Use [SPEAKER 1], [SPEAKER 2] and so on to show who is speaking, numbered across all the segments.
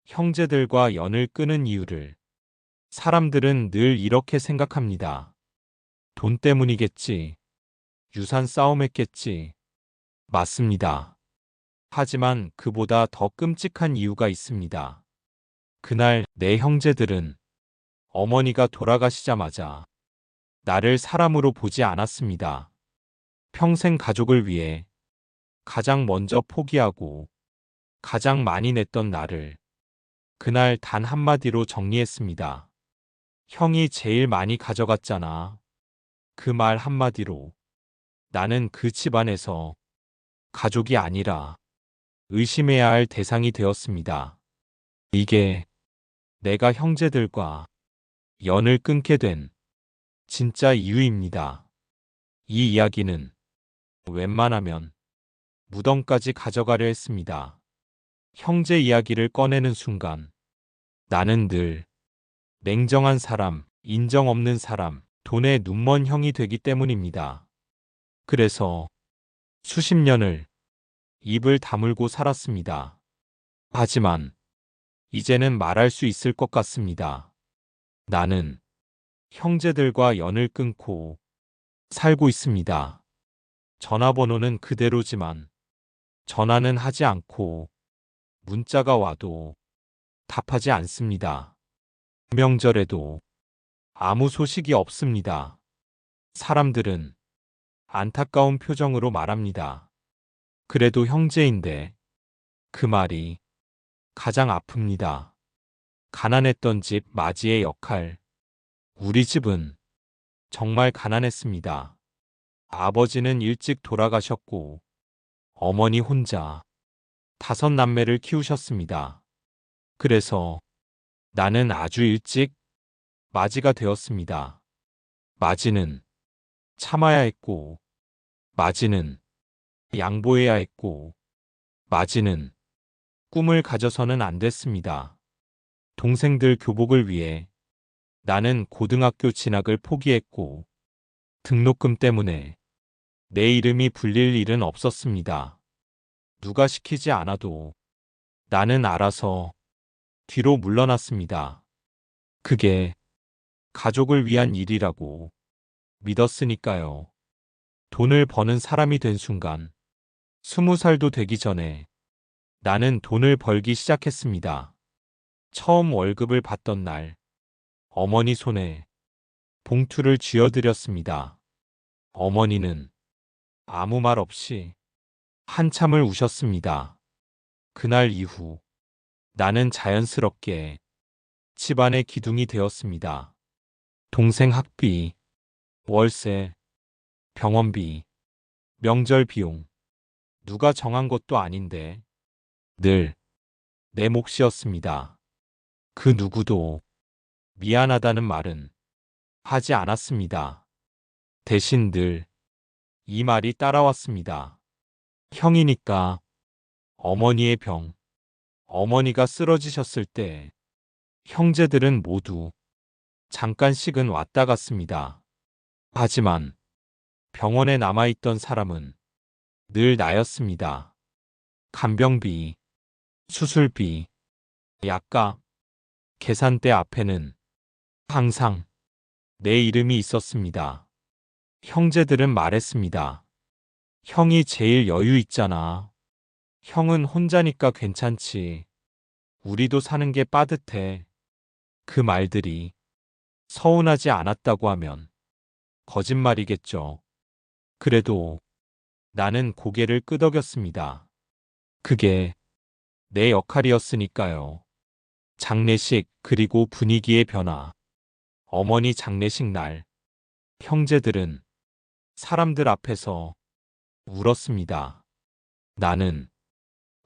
[SPEAKER 1] 형제들과 연을 끄는 이유를 사람들은 늘 이렇게 생각합니다. 돈 때문이겠지. 유산 싸움했겠지. 맞습니다. 하지만 그보다 더 끔찍한 이유가 있습니다. 그날 내 형제들은 어머니가 돌아가시자마자 나를 사람으로 보지 않았습니다. 평생 가족을 위해 가장 먼저 포기하고 가장 많이 냈던 나를 그날 단 한마디로 정리했습니다. 형이 제일 많이 가져갔잖아. 그 말 한마디로 나는 그 집안에서 가족이 아니라 의심해야 할 대상이 되었습니다. 이게 내가 형제들과 연을 끊게 된 진짜 이유입니다. 이 이야기는 웬만하면 무덤까지 가져가려 했습니다. 형제 이야기를 꺼내는 순간 나는 늘 냉정한 사람, 인정 없는 사람, 돈에 눈먼 형이 되기 때문입니다. 그래서 수십 년을 입을 다물고 살았습니다. 하지만 이제는 말할 수 있을 것 같습니다. 나는 형제들과 연을 끊고 살고 있습니다. 전화번호는 그대로지만 전화는 하지 않고 문자가 와도 답하지 않습니다. 명절에도 아무 소식이 없습니다. 사람들은 안타까운 표정으로 말합니다. 그래도 형제인데 그 말이 가장 아픕니다. 가난했던 집 맞이의 역할. 우리 집은 정말 가난했습니다. 아버지는 일찍 돌아가셨고 어머니 혼자 5남매를 키우셨습니다. 그래서 나는 아주 일찍 맞이가 되었습니다. 맞이는 참아야 했고, 맞이는 양보해야 했고, 맞이는 꿈을 가져서는 안 됐습니다. 동생들 교복을 위해 나는 고등학교 진학을 포기했고, 등록금 때문에 내 이름이 불릴 일은 없었습니다. 누가 시키지 않아도 나는 알아서 뒤로 물러났습니다. 그게 가족을 위한 일이라고 믿었으니까요. 돈을 버는 사람이 된 순간, 20살도 되기 전에 나는 돈을 벌기 시작했습니다. 처음 월급을 받던 날, 어머니 손에 봉투를 쥐어드렸습니다. 어머니는 아무 말 없이 한참을 우셨습니다. 그날 이후 나는 자연스럽게 집안의 기둥이 되었습니다. 동생 학비, 월세, 병원비, 명절 비용, 누가 정한 것도 아닌데 늘 내 몫이었습니다. 그 누구도 미안하다는 말은 하지 않았습니다. 대신 늘 이 말이 따라왔습니다. 형이니까 어머니의 병, 어머니가 쓰러지셨을 때 형제들은 모두 잠깐씩은 왔다 갔습니다. 하지만 병원에 남아있던 사람은 늘 나였습니다. 간병비, 수술비, 약값, 계산대 앞에는 항상 내 이름이 있었습니다. 형제들은 말했습니다. 형이 제일 여유 있잖아. 형은 혼자니까 괜찮지. 우리도 사는 게 빠듯해. 그 말들이 서운하지 않았다고 하면 거짓말이겠죠. 그래도 나는 고개를 끄덕였습니다. 그게 내 역할이었으니까요. 장례식 그리고 분위기의 변화. 어머니 장례식 날, 형제들은 사람들 앞에서 울었습니다. 나는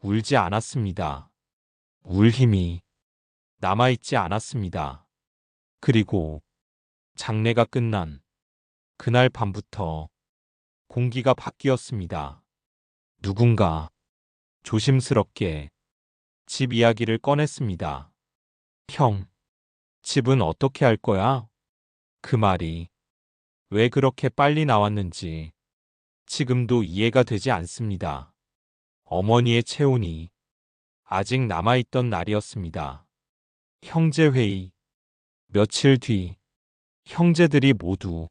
[SPEAKER 1] 울지 않았습니다. 울 힘이 남아있지 않았습니다. 그리고 장례가 끝난 그날 밤부터 공기가 바뀌었습니다. 누군가 조심스럽게 집 이야기를 꺼냈습니다. 형, 집은 어떻게 할 거야? 그 말이 왜 그렇게 빨리 나왔는지 지금도 이해가 되지 않습니다. 어머니의 체온이 아직 남아있던 날이었습니다. 형제회의. 며칠 뒤 형제들이 모두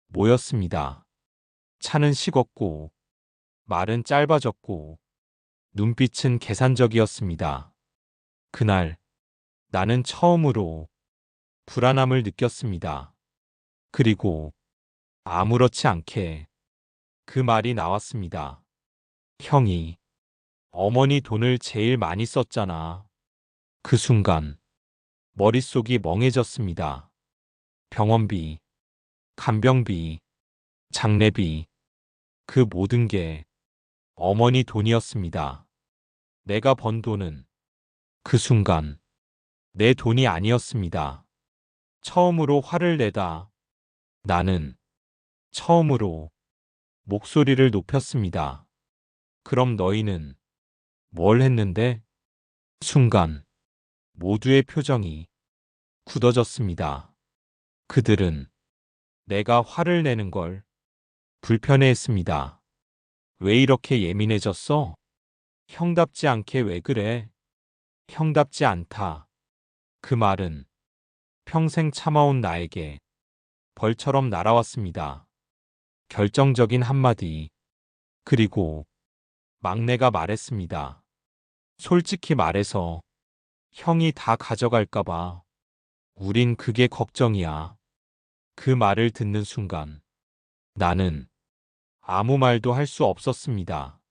[SPEAKER 1] 모였습니다. 차는 식었고 말은 짧아졌고 눈빛은 계산적이었습니다. 그날 나는 처음으로 불안함을 느꼈습니다. 그리고 아무렇지 않게 그 말이 나왔습니다. 형이 어머니 돈을 제일 많이 썼잖아. 그 순간 머릿속이 멍해졌습니다. 병원비, 간병비, 장례비, 그 모든 게 어머니 돈이었습니다. 내가 번 돈은 그 순간 내 돈이 아니었습니다. 처음으로 화를 내다 나는 처음으로 목소리를 높였습니다. 그럼 너희는 뭘 했는데? 순간 모두의 표정이 굳어졌습니다. 그들은 내가 화를 내는 걸 불편해했습니다. 왜 이렇게 예민해졌어? 형답지 않게 왜 그래? 형답지 않다. 그 말은 평생 참아온 나에게 벌처럼 날아왔습니다. 결정적인 한마디. 그리고 막내가 말했습니다. 솔직히 말해서 형이 다 가져갈까봐 우린 그게 걱정이야. 그 말을 듣는 순간 나는 아무 말도 할 수 없었습니다.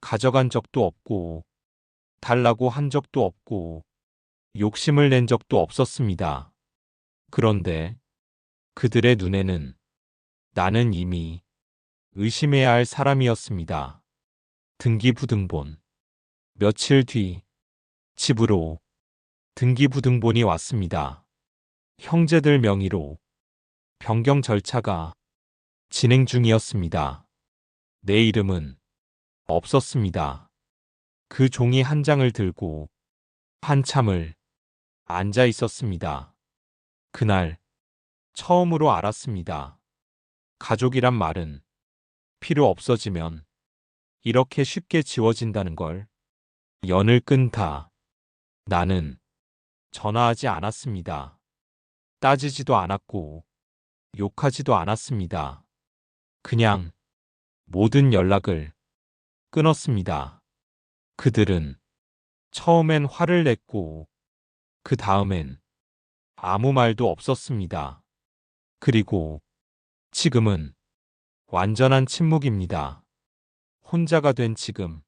[SPEAKER 1] 가져간 적도 없고 달라고 한 적도 없고 욕심을 낸 적도 없었습니다. 그런데 그들의 눈에는 나는 이미 의심해야 할 사람이었습니다. 등기부등본. 며칠 뒤 집으로 등기부등본이 왔습니다. 형제들 명의로 변경 절차가 진행 중이었습니다. 내 이름은 없었습니다. 그 종이 한 장을 들고 한참을 앉아 있었습니다. 그날 처음으로 알았습니다. 가족이란 말은 필요 없어지면 이렇게 쉽게 지워진다는 걸. 연을 끈다. 나는 전화하지 않았습니다. 따지지도 않았고 욕하지도 않았습니다. 그냥 모든 연락을 끊었습니다. 그들은 처음엔 화를 냈고 그 다음엔 아무 말도 없었습니다. 그리고 지금은 완전한 침묵입니다. 혼자가 된 지금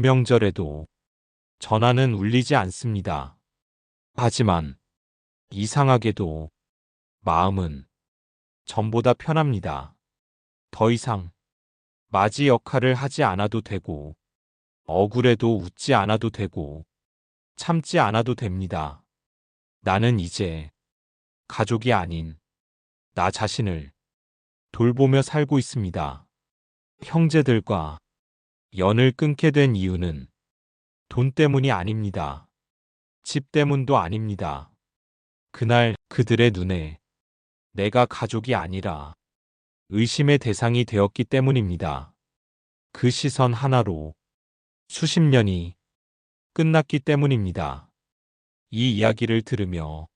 [SPEAKER 1] 명절에도 전화는 울리지 않습니다. 하지만 이상하게도 마음은 전보다 편합니다. 더 이상 맞이 역할을 하지 않아도 되고 억울해도 웃지 않아도 되고 참지 않아도 됩니다. 나는 이제 가족이 아닌 나 자신을 돌보며 살고 있습니다. 형제들과 연을 끊게 된 이유는 돈 때문이 아닙니다. 집 때문도 아닙니다. 그날 그들의 눈에 내가 가족이 아니라 의심의 대상이 되었기 때문입니다. 그 시선 하나로 수십 년이 끝났기 때문입니다. 이 이야기를 들으며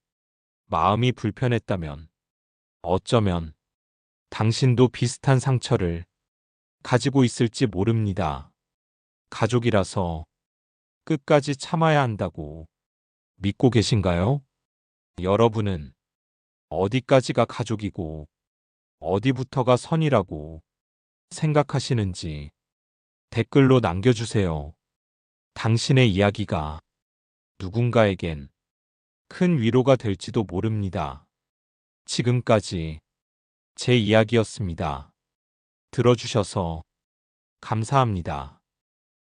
[SPEAKER 1] 마음이 불편했다면 어쩌면 당신도 비슷한 상처를 가지고 있을지 모릅니다. 가족이라서 끝까지 참아야 한다고 믿고 계신가요? 여러분은 어디까지가 가족이고 어디부터가 선이라고 생각하시는지 댓글로 남겨주세요. 당신의 이야기가 누군가에겐 큰 위로가 될지도 모릅니다. 지금까지 제 이야기였습니다. 들어주셔서 감사합니다.